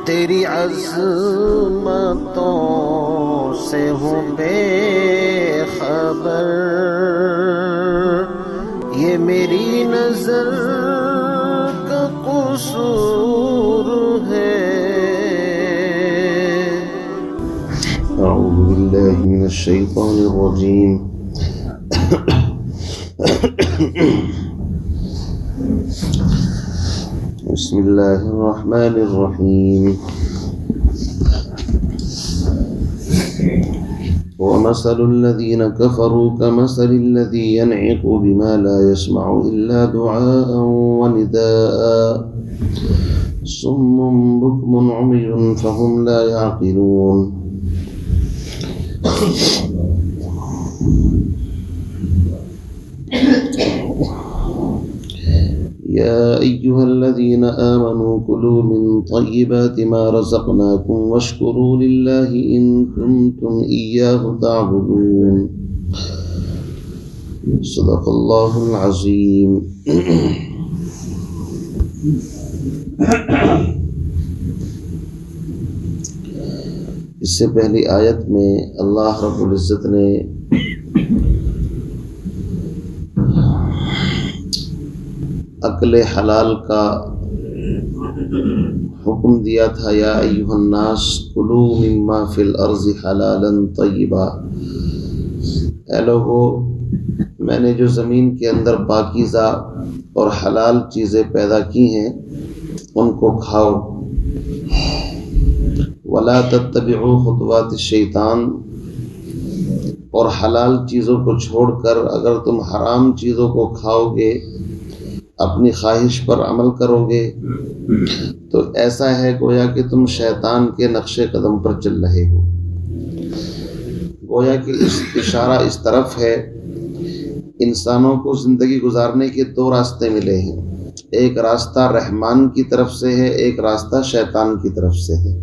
تیری عظمتوں سے ہوں بے خبر، یہ میری نظر کا قصور ہے۔ اعوذ باللہ من الشیطان الرجیم۔ بسم اللہ الرحمن الرحیم۔ ومثل الذين كفروا كمثل الذي ينعق بما لا يسمع إلا دعاء ونداء صم بكم عمي فهم لا يعقلون۔ يا أيها الذين آمنوا كلوا من طيبات ما رزقناكم واشكروا لله إن كنتم إياه تعبدون۔ صدق الله العظيم۔ اس سے پہلی آیت میں اللہ رب العزت نے اکل حلال کا حکم دیا تھا، یا ایھا الناس کلوا مما فی الارض حلالا طیبا۔ اے لوگو، میں نے جو زمین کے اندر پاکیزہ اور حلال چیزیں پیدا کی ہیں ان کو کھاؤ۔ ولا تتبعوا خطوات الشیطان، اور حلال چیزوں کو چھوڑ کر اگر تم حرام چیزوں کو کھاؤ گے، اپنی خواہش پر عمل کرو گے، تو ایسا ہے گویا کہ تم شیطان کے نقش قدم پر چل رہے ہو۔ گویا کہ اس اشارہ اس طرف ہے، انسانوں کو زندگی گزارنے کے دو راستے ملے ہیں، ایک راستہ رحمان کی طرف سے ہے، ایک راستہ شیطان کی طرف سے ہے۔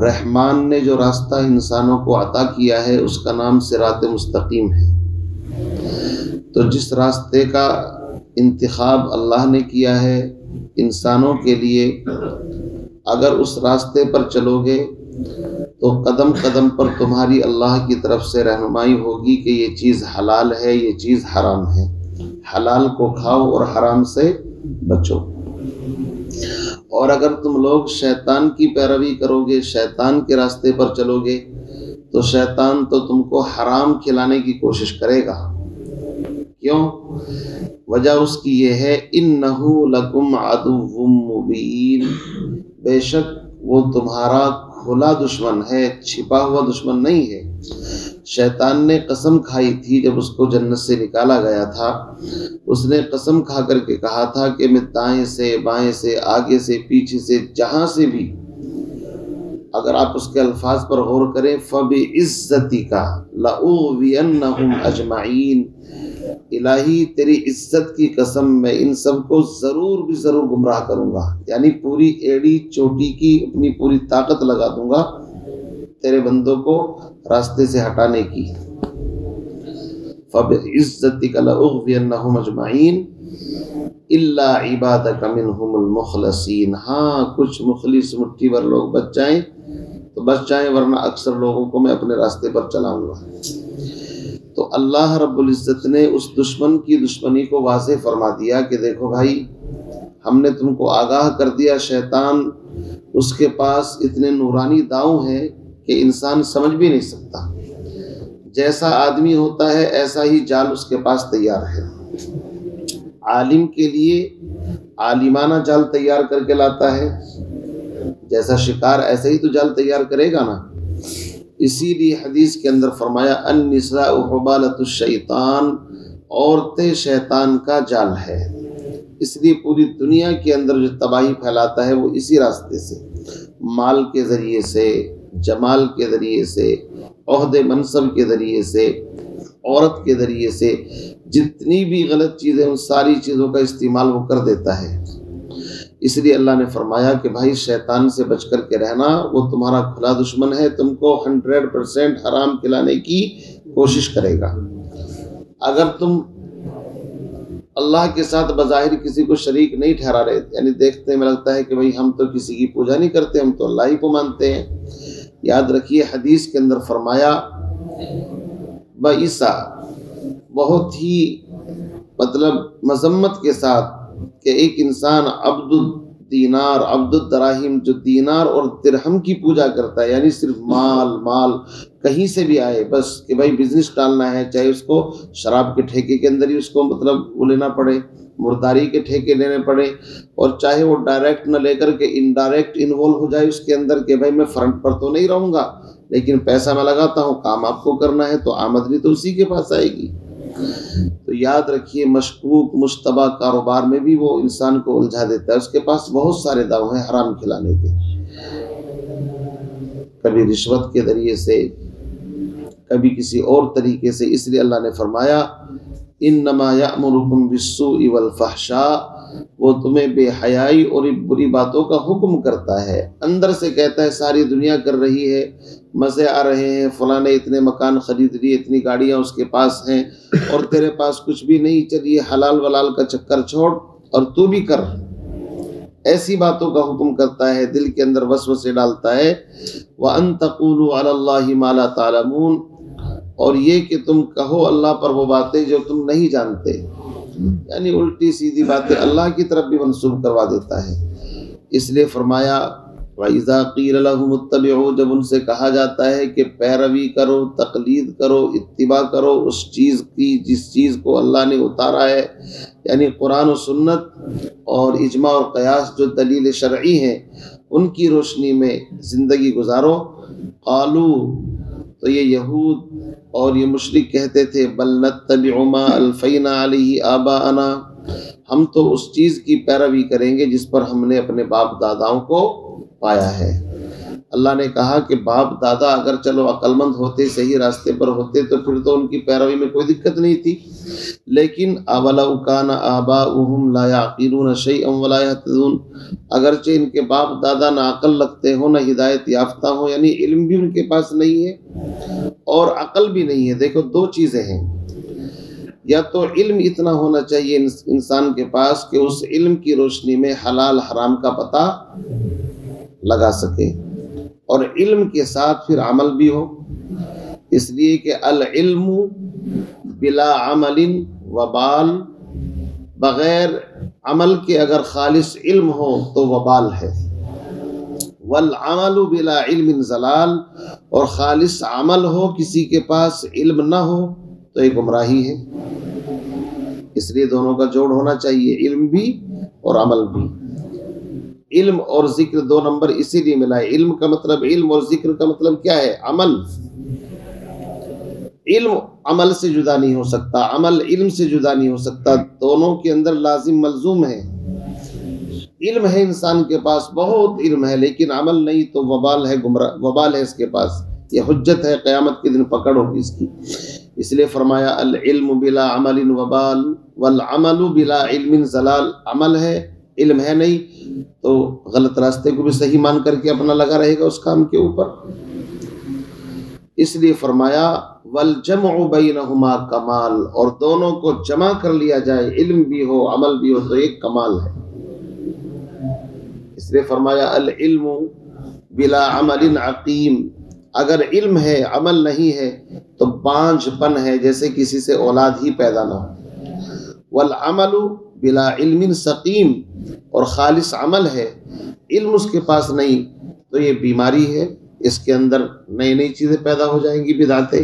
رحمان نے جو راستہ انسانوں کو عطا کیا ہے اس کا نام صراط مستقیم ہے۔ تو جس راستے کا انتخاب اللہ نے کیا ہے انسانوں کے لیے، اگر اس راستے پر چلو گے تو قدم قدم پر تمہاری اللہ کی طرف سے رہنمائی ہوگی کہ یہ چیز حلال ہے، یہ چیز حرام ہے، حلال کو کھاؤ اور حرام سے بچو۔ اور اگر تم لوگ شیطان کی پیروی کرو گے، شیطان کے راستے پر چلو گے، تو شیطان تو تم کو حرام کھلانے کی کوشش کرے گا۔ کیوں؟ وجہ اس کی یہ ہے، اِنَّهُ لَكُمْ عَدُوٌّ مُّبِينٌ، بے شک وہ تمہارا کھلا دشمن ہے، چھپا ہوا دشمن نہیں ہے۔ شیطان نے قسم کھائی تھی جب اس کو جنت سے نکالا گیا تھا، اس نے قسم کھا کر کے کہا تھا کہ میں دائیں سے بائیں سے آگے سے پیچھے سے جہاں سے بھی، اگر آپ اس کے الفاظ پر غور کریں، فَبِعِزَّتِكَ لَأُغْوِيَنَّهُمْ أَجْمَعِينَ، الہی تیری عزت کی قسم میں ان سب کو ضرور بھی ضرور گمراہ کروں گا، یعنی پوری ایڑی چوٹی کی اپنی پوری طاقت لگا دوں گا تیرے بندوں کو راستے سے ہٹانے کی۔ فَبِعِزَّتِكَ لَأُغْوِيَنَّهُمْ أَجْمَعِينَ إِلَّا عِبَادَكَ مِنْهُمُ الْمُخْلَصِينَ، ہاں کچھ مخلص مٹھی بھر لوگ بچ جائیں تو بچ جائیں، ورنہ اکثر لوگوں کو میں اپنے راستے پر چلاؤں گا۔ تو اللہ رب العزت نے اس دشمن کی دشمنی کو واضح فرما دیا کہ دیکھو بھائی، ہم نے تم کو آگاہ کر دیا، شیطان اس کے پاس اتنے نورانی داؤں ہیں کہ انسان سمجھ بھی نہیں سکتا، جیسا آدمی ہوتا ہے ایسا ہی جال اس کے پاس تیار ہے۔ عالم کے لیے عالمانہ جال تیار کر کے لاتا ہے، جیسا شکار ایسا ہی تو جال تیار کرے گا نا۔ اسی لیے حدیث کے اندر فرمایا، النساء حبالۃ الشیطان، عورتیں شیطان کا جال ہے۔ اس لیے پوری دنیا کے اندر جو تباہی پھیلاتا ہے وہ اسی راستے سے، مال کے ذریعے سے، جمال کے ذریعے سے، عہدے منصب کے ذریعے سے، عورت کے ذریعے سے، جتنی بھی غلط چیزیں ان ساری چیزوں کا استعمال وہ کر دیتا ہے۔ اس لیے اللہ نے فرمایا کہ بھائی شیطان سے بچ کر کے رہنا، وہ تمہارا کھلا دشمن ہے، تم کو 100% حرام کھلانے کی کوشش کرے گا۔ اگر تم اللہ کے ساتھ بظاہر کسی کو شریک نہیں ٹھہرا رہے تھے، یعنی دیکھتے میں لگتا ہے کہ بھئی ہم تو کسی کی پوجا نہیں کرتے، ہم تو اللہ ہی کو مانتے ہیں۔ یاد رکھیے حدیث کے اندر فرمایا بائسا، بہت ہی مطلب مذمت کے ساتھ، کہ ایک انسان عبد الدینار عبد الدراہم، جو دینار اور درہم کی پوجا کرتا ہے، یعنی صرف مال کہیں سے بھی آئے، بس کہ بھائی بزنس ڈالنا ہے، چاہے اس کو شراب کے ٹھیکے کے اندر ہی اس کو مطلب وہ لینا پڑے، مرداری کے ٹھیکے لینے پڑے، اور چاہے وہ ڈائریکٹ نہ لے کر کے انڈائریکٹ انوالو ہو جائے اس کے اندر، کہ بھائی میں فرنٹ پر تو نہیں رہوں گا لیکن پیسہ میں لگاتا ہوں، کام آپ کو کرنا ہے تو آمدنی تو اسی کے پاس آئے گی۔ تو یاد رکھیے مشکوک مشتبہ کاروبار میں بھی وہ انسان کو الجھا دیتا ہے، اس کے پاس بہت سارے داؤ ہیں حرام کھلانے کے، کبھی رشوت کے ذریعے سے، کبھی کسی اور طریقے سے۔ اس لیے اللہ نے فرمایا انما یأمرکم بالسوء والفحشاء، وہ تمہیں بے حیائی اور بری باتوں کا حکم کرتا ہے، اندر سے کہتا ہے ساری دنیا کر رہی ہے، مزے آ رہے ہیں، فلاں نے اتنے مکان خرید لیے، اتنی گاڑیاں اس کے پاس ہیں اور تیرے پاس کچھ بھی نہیں، چلیے حلال ولال کا چکر چھوڑ اور تو بھی کر، ایسی باتوں کا حکم کرتا ہے، دل کے اندر وسوسے ڈالتا ہے۔ وَأَن تَقُولُوا عَلَى اللَّهِ مَا لَا تَعْلَمُونَ، اور یہ کہ تم کہو اللہ پر وہ باتیں جو تم نہیں جانتے، یعنی الٹی سیدھی باتیں اللہ کی طرف بھی منسوب کروا دیتا ہے۔ اس لیے فرمایا وَإِذَا قِيلَ لَهُمُ اتَّبِعُوا، جب ان سے کہا جاتا ہے کہ پیروی کرو، تقلید کرو، اتباع کرو اس چیز کی جس چیز کو اللہ نے اتارا ہے، یعنی قرآن و سنت اور اجماع اور قیاس جو دلیل شرعی ہیں، ان کی روشنی میں زندگی گزارو۔ قالو، تو یہ یہود اور یہ مشرک کہتے تھے بل نتبع ما الفینا علیہ آباءنا، ہم تو اس چیز کی پیروی کریں گے جس پر ہم نے اپنے باپ داداؤں کو پایا ہے۔ اللہ نے کہا کہ باپ دادا اگر چلو عقل مند ہوتے، صحیح راستے پر ہوتے، تو پھر تو ان کی پیروی میں کوئی دقت نہیں تھی، لیکن اولو کان آباؤہم لا یعقلون شیئا ولا یہتدون، اگرچہ ان کے باپ دادا نہ عقل رکھتے ہوں، نہ ہدایت یافتہ ہوں، یعنی علم بھی ان کے پاس نہیں ہے اور عقل بھی نہیں ہے۔ دیکھو دو چیزیں ہیں، یا تو علم اتنا ہونا چاہیے انسان کے پاس کہ اس علم کی روشنی میں حلال حرام کا پتہ لگا سکے، اور علم کے ساتھ پھر عمل بھی ہو، اس لیے کہ العلم بلا عمل وبال، بغیر عمل کے اگر خالص علم ہو تو وبال ہے، والعمل بلا علم ضلال، اور خالص عمل ہو کسی کے پاس علم نہ ہو تو یہ گمراہی ہے۔ اس لیے دونوں کا جوڑ ہونا چاہیے، علم بھی اور عمل بھی۔ علم اور ذکر دو نمبر اسی لیے ملا ہے، علم کا مطلب علم اور ذکر کا مطلب کیا ہے؟ عمل۔ علم عمل سے جدا نہیں ہو سکتا، عمل علم سے جدا نہیں ہو سکتا، دونوں کے اندر لازم ملزوم ہے۔ علم ہے انسان کے پاس، بہت علم ہے، لیکن عمل نہیں تو وبال ہے، وبال ہے اس کے پاس، یہ حجت ہے، قیامت کے دن پکڑ ہوگی اس کی۔ اس لیے فرمایا العلم بلا عمل وبال والعمل بلا علم ضلال، عمل ہے علم ہے نہیں تو غلط راستے کو بھی صحیح مان کر کے اپنا لگا رہے گا اس کام کے اوپر۔ اس لیے فرمایا والجمع بینہما کمال، اور دونوں کو جمع کر لیا جائے، علم بھی ہو عمل بھی ہو تو ایک کمال ہے۔ اس لیے فرمایا العلم بلا عمل عقیم، اگر علم ہے عمل نہیں ہے تو بانجھ پن ہے، جیسے کسی سے اولاد ہی پیدا نہ ہو۔ والعمل بلا علم سقیم، اور خالص عمل ہے، علم اس کے پاس نہیں تو یہ بیماری ہے، اس کے اندر نئی نئی چیزیں پیدا ہو جائیں گی، بدعتیں۔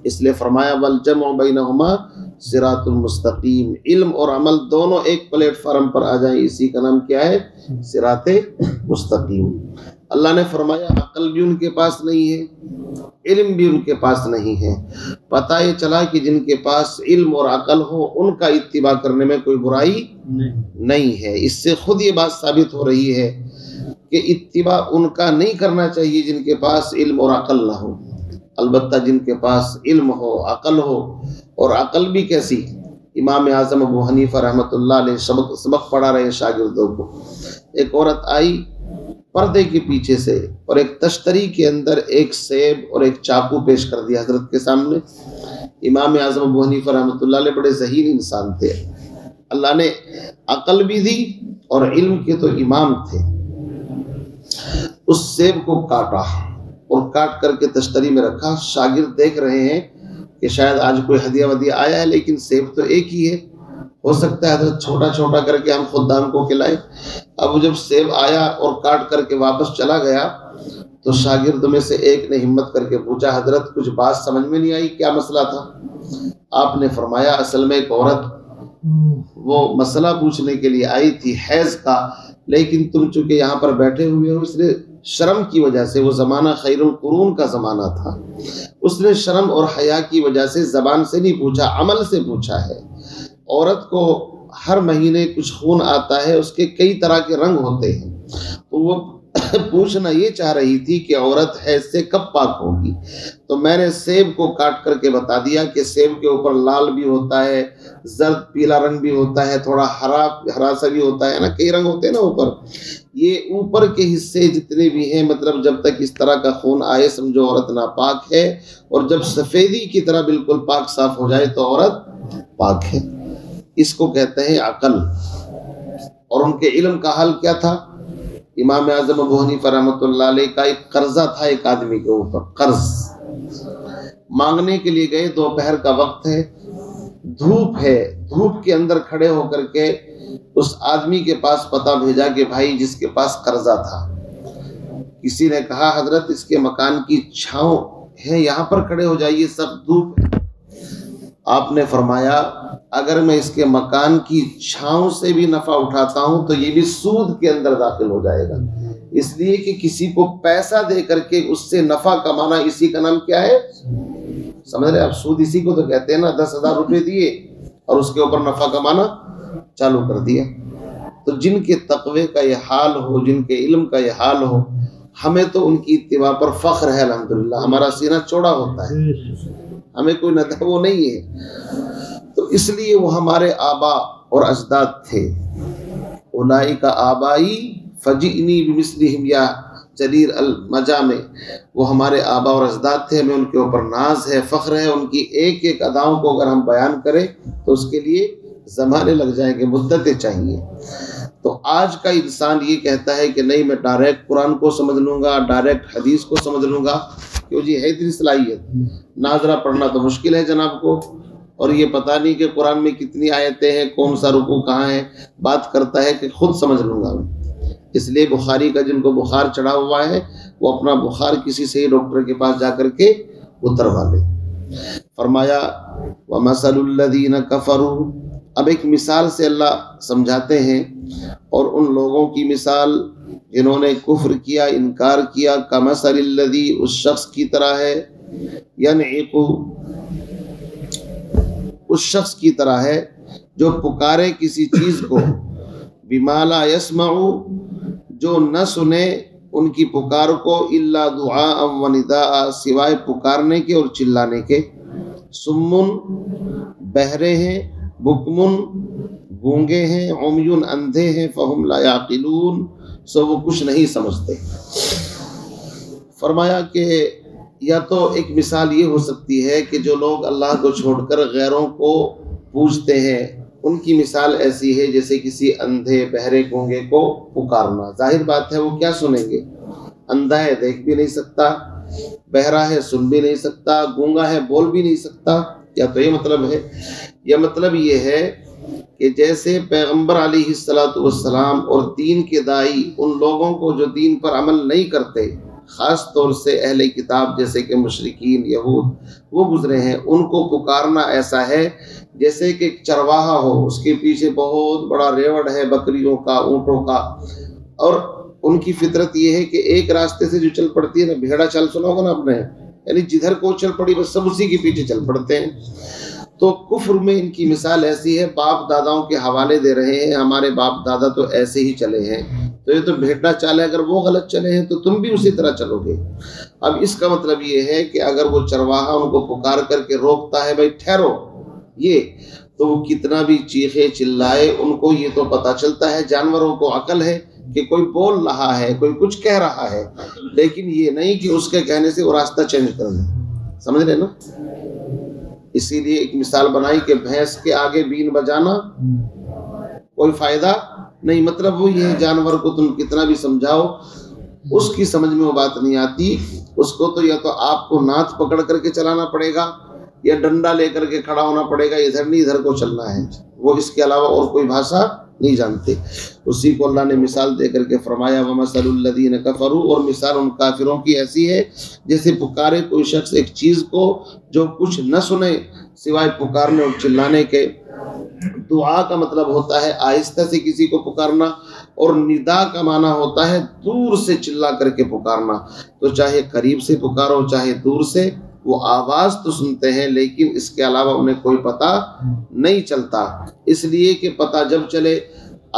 اس لیے فرمایا والجمع بینہما صراط المستقیم، علم اور عمل دونوں ایک پلیٹ فارم پر آ جائیں، اسی کا نام کیا ہے؟ صراط مستقیم۔ اللہ نے فرمایا عقل بھی ان کے پاس نہیں ہے، علم بھی ان کے پاس نہیں ہے۔ پتہ یہ چلا کہ جن کے پاس علم اور عقل ہو ان کا اتباع کرنے میں کوئی برائی نہیں ہے۔ اس سے خود یہ بات ثابت ہو رہی ہے کہ اتباع ان کا نہیں کرنا چاہیے جن کے پاس علم اور عقل نہ ہو، البتہ جن کے پاس علم ہو عقل ہو، اور عقل بھی کیسی؟ امام اعظم ابو حنیفہ رحمۃ اللہ علیہ سبق پڑھا رہے شاگردوں کو، ایک عورت آئی پردے کے پیچھے سے اور ایک تشتری کے اندر ایک سیب اور ایک چاقو پیش کر دیا حضرت کے سامنے۔ امام اعظم ابو حنیفہ رحمۃ اللہ علیہ بڑے ذہین انسان تھے، اللہ نے عقل بھی دی اور علم کے تو امام تھے. اس سیب کو کاٹا اور کاٹ کر کے تشتری میں رکھا. شاگرد دیکھ رہے ہیں کہ شاید آج کوئی ہدیہ ودیہ آیا ہے، لیکن سیب تو ایک ہی ہے، ہو سکتا ہے حضرت چھوٹا چھوٹا کر کے ہم خدام کو کھلائیں. اب جب سیب آیا اور کاٹ کر کے واپس چلا گیا تو شاگرد میں سے ایک نے ہمت کر کے پوچھا، حضرت کچھ بات سمجھ میں نہیں آئی، کیا مسئلہ تھا؟ آپ نے فرمایا اصل میں ایک عورت وہ مسئلہ پوچھنے کے لیے آئی تھی حیض کا، لیکن تم چونکہ یہاں پر بیٹھے ہوئے ہو، اس نے شرم کی وجہ سے، وہ زمانہ خیر القرون کا زمانہ تھا، اس نے شرم اور حیا کی وجہ سے زبان سے نہیں پوچھا، عمل سے پوچھا ہے. عورت کو ہر مہینے کچھ خون آتا ہے، اس کے کئی طرح کے رنگ ہوتے ہیں، تو وہ پوچھنا یہ چاہ رہی تھی کہ عورت حیض سے کب پاک ہوگی. تو میں نے سیب کو کاٹ کر کے بتا دیا کہ سیب کے اوپر لال بھی ہوتا ہے، زرد پیلا رنگ بھی ہوتا ہے، تھوڑا ہرا سا بھی ہوتا ہے نا، کئی رنگ ہوتے ہیں نا اوپر. یہ اوپر کے حصے جتنے بھی ہیں، مطلب جب تک اس طرح کا خون آئے سمجھو عورت ناپاک ہے، اور جب سفیدی کی طرح بالکل پاک صاف ہو جائے تو عورت پاک ہے. اس کو کہتے ہیں عقل. اور ان کے علم کا حال کیا تھا؟ امام اعظم ابو حنیفہ رحمۃ اللہ علیہ کا ایک قرضہ تھا ایک آدمی کے اوپر، قرض مانگنے کے لیے گئے، دوپہر کا وقت ہے، دھوپ ہے، دھوپ کے اندر کھڑے ہو کر کے اس آدمی کے پاس پتہ بھیجا کہ بھائی جس کے پاس قرضہ تھا. کسی نے کہا حضرت اس کے مکان کی چھاؤں ہے، یہاں پر کھڑے ہو جائیے، سب دھوپ ہے. آپ نے فرمایا اگر میں اس کے مکان کی چھاؤں سے بھی نفع اٹھاتا ہوں تو یہ بھی سود کے اندر داخل ہو جائے گا، اس لیے کہ کسی کو پیسہ دے کر کے اس سے نفع کمانا، اسی کا نام کیا ہے؟ سمجھ رہے آپ؟ سود اسی کو تو کہتے ہیں نا. 10,000 روپے دیے اور اس کے اوپر نفع کمانا چالو کر دیا. تو جن کے تقوی کا یہ حال ہو، جن کے علم کا یہ حال ہو، ہمیں تو ان کی اتباع پر فخر ہے الحمدللہ. ہمارا سینہ چوڑا ہوتا ہے، ہمیں کوئی نہ وہ نہیں ہے. تو اس لیے وہ ہمارے آبا اور اجداد تھے. اولئک آبائی فجئنی بمثلہم یا جریر المجامع. وہ ہمارے آبا اور اجداد تھے، ہمیں ان کے اوپر ناز ہے، فخر ہے. ان کی ایک ایک اداؤں کو اگر ہم بیان کریں تو اس کے لیے زمانے لگ جائیں گے، مدتیں چاہیے. تو آج کا انسان یہ کہتا ہے کہ نہیں میں ڈائریکٹ قرآن کو سمجھ لوں گا، ڈائریکٹ حدیث کو سمجھ لوں گا. کیوں جی؟ ہے اتنی صلاحیت؟ ناظرہ پڑھنا تو مشکل ہے جناب کو، اور یہ پتہ نہیں کہ قرآن میں کتنی آیتیں ہیں، کون سا رکوع کہاں ہے. بات کرتا ہے کہ خود سمجھ لوں گا میں. اس لیے بخاری کا جن کو بخار چڑھا ہوا ہے وہ اپنا بخار کسی صحیح ڈاکٹر کے پاس جا کر کے اتروا لے. فرمایا وَمَثَلُ الَّذِينَ كَفَرُوا. اب ایک مثال سے اللہ سمجھاتے ہیں، اور ان لوگوں کی مثال جنہوں نے کفر کیا، انکار کیا، کَمَثَلِ الَّذِي اس شخص کی طرح ہے، يَنْعِقُ اس شخص کی طرح ہے جو پکارے کسی چیز کو، بِمَا لَا يَسْمَعُ جو نہ سنے ان کی پکار کو، إِلَّا دُعَاءً وَنِدَاءً سوائے پکارنے کے اور چلانے کے. سمن بہرے ہیں، بکمن گونگے ہیں، عمیٌ اندھے ہیں، فہم لا یعقلون سو وہ کچھ نہیں سمجھتے. فرمایا کہ یا تو ایک مثال یہ ہو سکتی ہے کہ جو لوگ اللہ کو چھوڑ کر غیروں کو پوجتے ہیں، ان کی مثال ایسی ہے جیسے کسی اندھے بہرے گونگے کو پکارنا. ظاہر بات ہے وہ کیا سنیں گے؟ اندھا ہے دیکھ بھی نہیں سکتا، بہرا ہے سن بھی نہیں سکتا، گونگا ہے بول بھی نہیں سکتا. یا تو یہ مطلب ہے، یا مطلب یہ ہے کہ جیسے پیغمبر علیہ السلام اور دین کے داعی ان لوگوں کو جو دین پر عمل نہیں کرتے، خاص طور سے اہل کتاب جیسے کہ مشرکین یہود وہ گزرے ہیں، ان کو پکارنا ایسا ہے جیسے کہ ایک چرواہا ہو، اس کے پیچھے بہت بڑا ریوڑ ہے بکریوں کا، اونٹوں کا، اور ان کی فطرت یہ ہے کہ ایک راستے سے جو چل پڑتی ہے نا، بھیڑا چال سنا ہوگا نا آپ نے، یعنی جدھر کو چل پڑی بس سب اسی کے پیچھے چل پڑتے ہیں. تو کفر میں ان کی مثال ایسی ہے، باپ داداؤں کے حوالے دے رہے ہیں، ہمارے باپ دادا تو ایسے ہی چلے ہیں، تو یہ تو بھیڑا چال ہے، اگر وہ غلط چلے ہیں تو تم بھی اسی طرح چلو گے. اب اس کا مطلب یہ ہے کہ اگر وہ چرواہا ان کو پکار کر کے روکتا ہے بھائی ٹھہرو یہ، تو وہ کتنا بھی چیخے چلائے ان کو یہ تو پتہ چلتا ہے، جانوروں کو عقل ہے کہ کوئی بول رہا ہے، کوئی کچھ کہہ رہا ہے، لیکن یہ نہیں کہ اس کے کہنے سے وہ راستہ چینج کر لیں. سمجھ رہے نا؟ اسی لیے ایک مثال بنائی کہ بھینس کے آگے بین بجانا کوئی فائدہ نہیں. مطلب وہ یہ جانور کو تم کتنا بھی سمجھاؤ اس کی سمجھ میں وہ بات نہیں آتی. اس کو تو یا تو آپ کو ناتھ پکڑ کر کے چلانا پڑے گا یا ڈنڈا لے کر کے کھڑا ہونا پڑے گا, ادھر نہیں ادھر کو چلنا ہے. وہ اس کے علاوہ اور کوئی بھاشا نہیں جانتے. اسی کو اللہ نے مثال دے کر کے فرمایا وَمَثَلُ الَّذِينَ كَفَرُوا, اور مثال ان کافروں کی ایسی ہے جیسے پکارے کوئی شخص ایک چیز کو جو کچھ نہ سنے سوائے پکارنے اور چلانے کے. دعا کا مطلب ہوتا ہے آہستہ سے کسی کو پکارنا, اور ندا کا معنی ہوتا ہے دور سے چلا کر کے پکارنا. تو چاہے قریب سے پکارو چاہے دور سے, وہ آواز تو سنتے ہیں لیکن اس کے علاوہ انہیں کوئی پتہ نہیں چلتا. اس لیے کہ پتہ جب چلے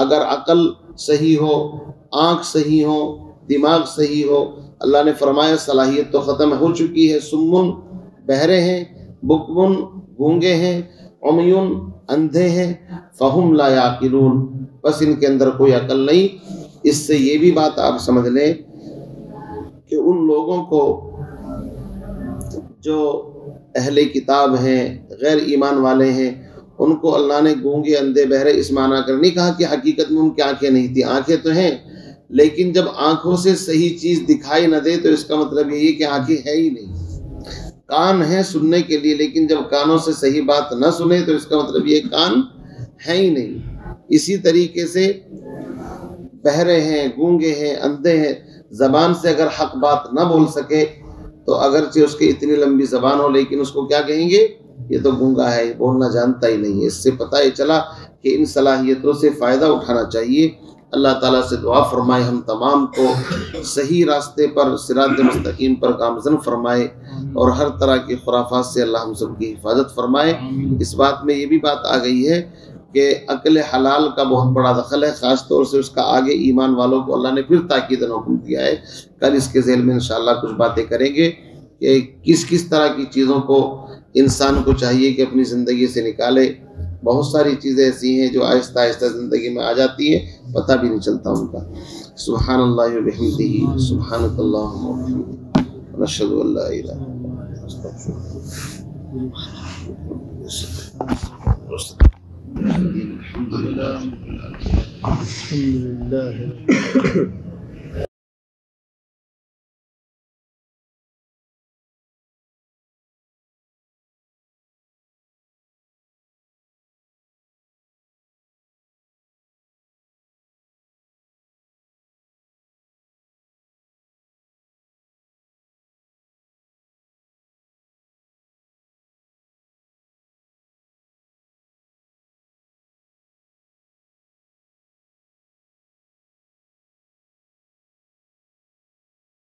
اگر عقل صحیح ہو, آنکھ صحیح ہو, دماغ صحیح ہو. اللہ نے فرمایا صلاحیت تو ختم ہو چکی ہے. سمن بہرے ہیں, بکمن گونگے ہیں, عمیون اندھے ہیں, فہم لا یعقلون, بس ان کے اندر کوئی عقل نہیں. اس سے یہ بھی بات آپ سمجھ لیں کہ ان لوگوں کو جو اہل کتاب ہیں, غیر ایمان والے ہیں, ان کو اللہ نے گونگے اندھے بہرے اس معنی کر نہیں کہا کہ حقیقت میں ان کی آنکھیں نہیں تھی. آنکھیں تو ہیں لیکن جب آنکھوں سے صحیح چیز دکھائی نہ دے تو اس کا مطلب یہی کہ آنکھیں ہے ہی نہیں. کان ہیں سننے کے لیے لیکن جب کانوں سے صحیح بات نہ سنے تو اس کا مطلب یہ کان ہے ہی نہیں. اسی طریقے سے بہرے ہیں, گونگے ہیں, اندھے ہیں, زبان سے اگر حق بات نہ بول سکے تو اگرچہ اس کی اتنی لمبی زبان ہو لیکن اس کو کیا کہیں گے, یہ تو گونگا ہے, بولنا جانتا ہی نہیں ہے. اس سے پتہ یہ چلا کہ ان صلاحیتوں سے فائدہ اٹھانا چاہیے. اللہ تعالیٰ سے دعا فرمائے ہم تمام کو صحیح راستے پر صراط مستقیم پر گامزن فرمائے, اور ہر طرح کی خرافات سے اللہ ہم سب کی حفاظت فرمائے. اس بات میں یہ بھی بات آ گئی ہے کہ عقل حلال کا بہت بڑا دخل ہے, خاص طور سے اس کا آگے ایمان والوں کو اللہ نے پھر تاکیدن حکم دیا ہے. کل اس کے ذیل میں انشاءاللہ کچھ باتیں کریں گے کہ کس کس طرح کی چیزوں کو انسان کو چاہیے کہ اپنی زندگی سے نکالے. بہت ساری چیزیں ایسی ہیں جو آہستہ آہستہ زندگی میں آ جاتی ہیں, پتہ بھی نہیں چلتا ان کا. سبحان اللہ و بحمدہ, سبحانک اللہم و بحمدک, نشہد ان لا الہ الا انت, استغفرک. الحمد للہ.